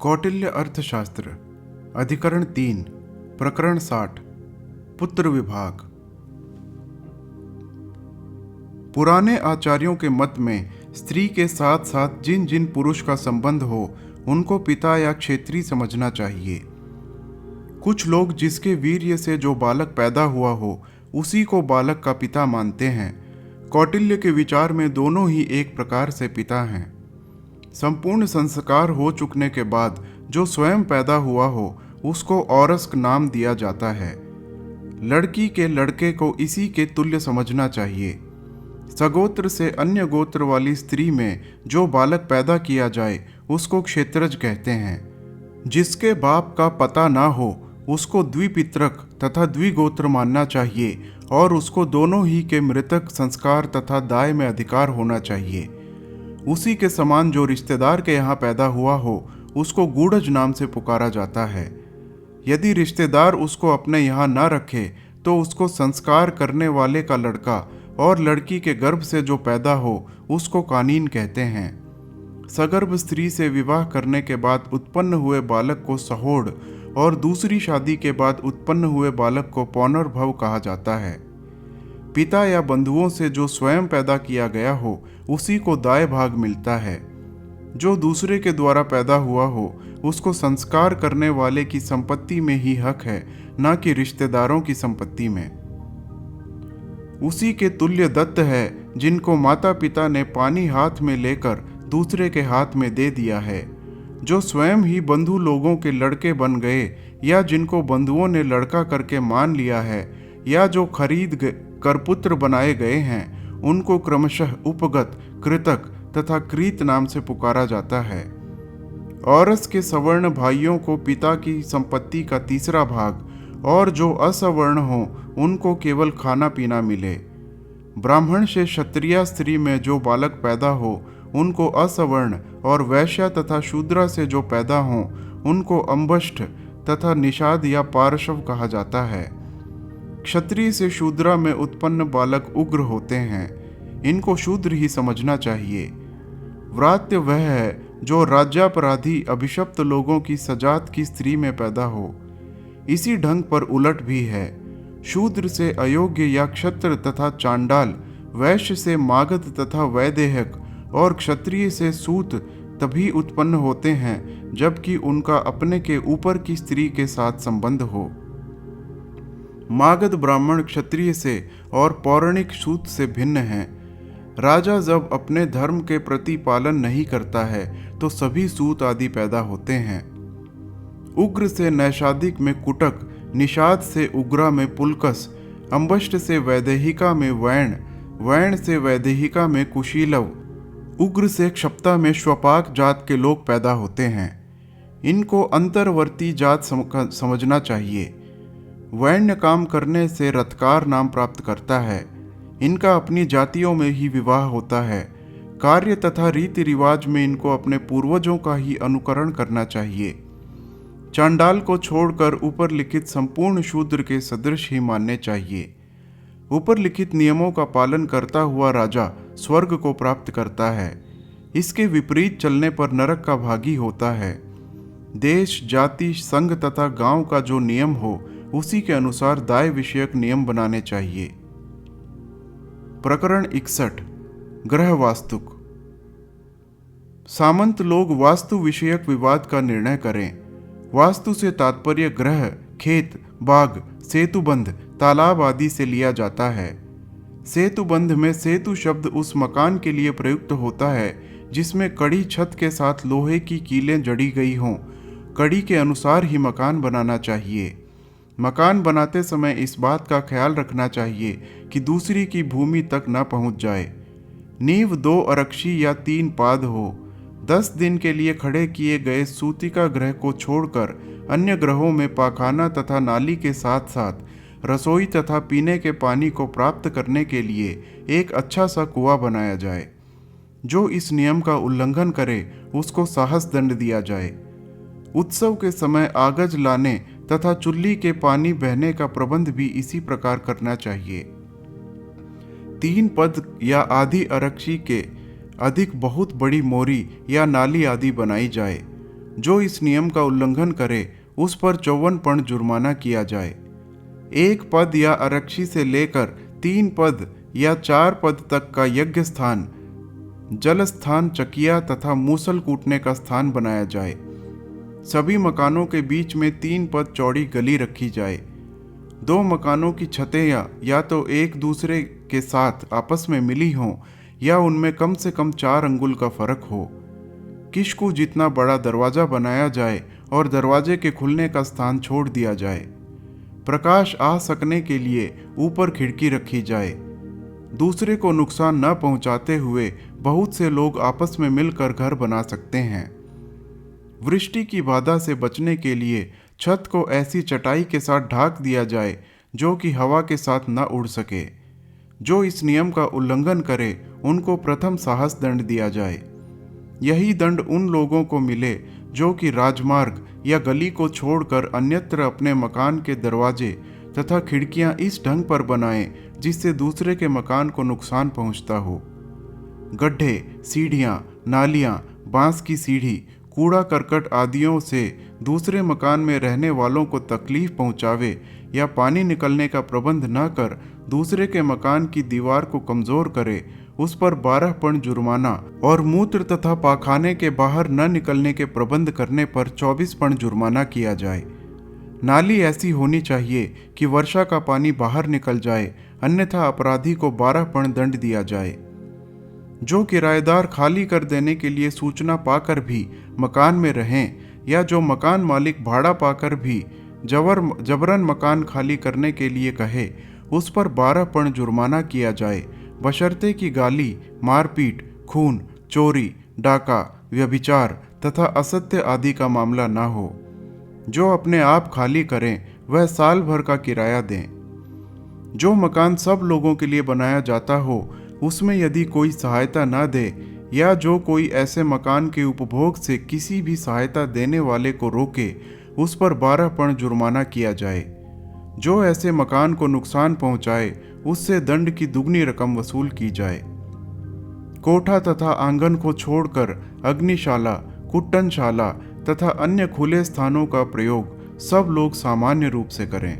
कौटिल्य अर्थशास्त्र अधिकरण 3 प्रकरण 60 पुत्र विभाग। पुराने आचार्यों के मत में स्त्री के साथ साथ जिन जिन पुरुष का संबंध हो उनको पिता या क्षेत्री समझना चाहिए। कुछ लोग जिसके वीर्य से जो बालक पैदा हुआ हो उसी को बालक का पिता मानते हैं। कौटिल्य के विचार में दोनों ही एक प्रकार से पिता हैं। संपूर्ण संस्कार हो चुकने के बाद जो स्वयं पैदा हुआ हो उसको औरस्क नाम दिया जाता है। लड़की के लड़के को इसी के तुल्य समझना चाहिए। सगोत्र से अन्य गोत्र वाली स्त्री में जो बालक पैदा किया जाए उसको क्षेत्रज कहते हैं। जिसके बाप का पता ना हो उसको द्विपितरक तथा द्विगोत्र मानना चाहिए और उसको दोनों ही के मृतक संस्कार तथा दाय में अधिकार होना चाहिए। उसी के समान जो रिश्तेदार के यहाँ पैदा हुआ हो उसको गूढ़ज नाम से पुकारा जाता है। यदि रिश्तेदार उसको अपने यहाँ न रखे तो उसको संस्कार करने वाले का लड़का और लड़की के गर्भ से जो पैदा हो उसको कानीन कहते हैं। सगर्भ स्त्री से विवाह करने के बाद उत्पन्न हुए बालक को सहोड़ और दूसरी शादी के बाद उत्पन्न हुए बालक को पौनर्भव कहा जाता है। पिता या बंधुओं से जो स्वयं पैदा किया गया हो उसी को दाय भाग मिलता है। जो दूसरे के द्वारा पैदा हुआ हो उसको संस्कार करने वाले की संपत्ति में ही हक है, न कि रिश्तेदारों की संपत्ति में। उसी के तुल्य दत्त है जिनको माता पिता ने पानी हाथ में लेकर दूसरे के हाथ में दे दिया है। जो स्वयं ही बंधु लोगों के लड़के बन गए या जिनको बंधुओं ने लड़का करके मान लिया है या जो खरीद कर पुत्र बनाए गए हैं उनको क्रमशः उपगत, कृतक तथा क्रीत नाम से पुकारा जाता है। औरस के सवर्ण भाइयों को पिता की संपत्ति का तीसरा भाग और जो असवर्ण हो उनको केवल खाना पीना मिले। ब्राह्मण से क्षत्रिय स्त्री में जो बालक पैदा हो उनको असवर्ण और वैश्या तथा शूद्रा से जो पैदा हो उनको अंबष्ठ तथा निषाद या पार्श्व कहा जाता है। क्षत्रिय से शूद्रा में उत्पन्न बालक उग्र होते हैं, इनको शूद्र ही समझना चाहिए। व्रात्य वह है जो राज्यापराधी अभिशप्त लोगों की सजात की स्त्री में पैदा हो। इसी ढंग पर उलट भी है। शूद्र से अयोग्य या क्षत्र तथा चांडाल, वैश्य से मागध तथा वैदेहक और क्षत्रिय से सूत तभी उत्पन्न होते हैं जबकि उनका अपने के ऊपर की स्त्री के साथ संबंध हो। मागध ब्राह्मण क्षत्रिय से और पौराणिक सूत से भिन्न हैं। राजा जब अपने धर्म के प्रति पालन नहीं करता है तो सभी सूत आदि पैदा होते हैं। उग्र से नैषादिक में कुटक, निषाद से उग्रा में पुलकस, अंबष्ट से वैदेहिका में वैण, वैण से वैदेहिका में कुशीलव, उग्र से क्षप्ता में श्वपाक जात के लोग पैदा होते हैं। इनको अंतर्वर्ती जात समझना चाहिए। वैण्य काम करने से रथकार नाम प्राप्त करता है। इनका अपनी जातियों में ही विवाह होता है। कार्य तथा रीति रिवाज में इनको अपने पूर्वजों का ही अनुकरण करना चाहिए। चांडाल को छोड़कर ऊपर लिखित संपूर्ण शूद्र के सदृश ही मानने चाहिए। ऊपर लिखित नियमों का पालन करता हुआ राजा स्वर्ग को प्राप्त करता है। इसके विपरीत चलने पर नरक का भागी होता है। देश, जाति, संघ तथा गांव का जो नियम हो उसी के अनुसार दाय विषयक नियम बनाने चाहिए। प्रकरण 61 ग्रह वास्तुक। सामंत लोग वास्तु विषयक विवाद का निर्णय करें। वास्तु से तात्पर्य ग्रह, खेत, बाग, सेतुबंध, तालाब आदि से लिया जाता है। सेतुबंध में सेतु शब्द उस मकान के लिए प्रयुक्त होता है जिसमें कड़ी छत के साथ लोहे की कीलें जड़ी गई हों। कड़ी के अनुसार ही मकान बनाना चाहिए। मकान बनाते समय इस बात का ख्याल रखना चाहिए कि दूसरी की भूमि तक न पहुंच जाए। नींव 2 अरक्षी या 3 पाद हो। 10 दिन के लिए खड़े किए गए सूतिका ग्रह को छोड़कर अन्य ग्रहों में पाखाना तथा नाली के साथ साथ रसोई तथा पीने के पानी को प्राप्त करने के लिए एक अच्छा सा कुआं बनाया जाए। जो इस नियम का उल्लंघन करे उसको साहस दंड दिया जाए। उत्सव के समय आगज लाने तथा चुल्ली के पानी बहने का प्रबंध भी इसी प्रकार करना चाहिए। 3 पद या आधी अरक्षी के अधिक बहुत बड़ी मोरी या नाली आदि बनाई जाए। जो इस नियम का उल्लंघन करे उस पर 54 पण जुर्माना किया जाए। 1 पद या आरक्षी से लेकर 3 पद या 4 पद तक का यज्ञ स्थान, जल स्थान, चकिया तथा मूसल कूटने का स्थान बनाया जाए। सभी मकानों के बीच में 3 पद चौड़ी गली रखी जाए। 2 मकानों की छतें या तो एक दूसरे के साथ आपस में मिली हों या उनमें कम से कम 4 अंगुल का फर्क हो। किशकू जितना बड़ा दरवाजा बनाया जाए और दरवाजे के खुलने का स्थान छोड़ दिया जाए। प्रकाश आ सकने के लिए ऊपर खिड़की रखी जाए। दूसरे को नुकसान न पहुंचाते हुए बहुत से लोग आपस में मिलकर घर बना सकते हैं। वृष्टि की बाधा से बचने के लिए छत को ऐसी चटाई के साथ ढाक दिया जाए जो कि हवा के साथ न उड़ सके। जो इस नियम का उल्लंघन करे उनको प्रथम साहस दंड दिया जाए। यही दंड उन लोगों को मिले जो कि राजमार्ग या गली को छोड़कर अन्यत्र अपने मकान के दरवाजे तथा खिड़कियां इस ढंग पर बनाएं जिससे दूसरे के मकान को नुकसान पहुंचता हो। गड्ढे, सीढ़ियां, नालियां, बांस की सीढ़ी, कूड़ा करकट आदियों से दूसरे मकान में रहने वालों को तकलीफ पहुंचावे या पानी निकलने का प्रबंध न कर दूसरे के मकान की दीवार को कमजोर करे, उस पर 12 पण जुर्माना और मूत्र तथा पाखाने के बाहर न निकलने के प्रबंध करने पर 24 पण जुर्माना किया जाए। नाली ऐसी होनी चाहिए कि वर्षा का पानी बाहर निकल जाए, अन्यथा अपराधी को 12 पण दंड दिया जाए। जो किराएदार खाली कर देने के लिए सूचना पाकर भी मकान में रहें या जो मकान मालिक भाड़ा पाकर भी जबरन मकान खाली करने के लिए कहे, उस पर 12 पण जुर्माना किया जाए, बशर्ते कि गाली, मारपीट, खून, चोरी, डाका, व्यभिचार तथा असत्य आदि का मामला न हो। जो अपने आप खाली करें वह साल भर का किराया दें। जो मकान सब लोगों के लिए बनाया जाता हो उसमें यदि कोई सहायता न दे या जो कोई ऐसे मकान के उपभोग से किसी भी सहायता देने वाले को रोके, उस पर 12 पण जुर्माना किया जाए। जो ऐसे मकान को नुकसान पहुंचाए उससे दंड की दुगनी रकम वसूल की जाए। कोठा तथा आंगन को छोड़कर अग्निशाला, कुट्टनशाला तथा अन्य खुले स्थानों का प्रयोग सब लोग सामान्य रूप से करें।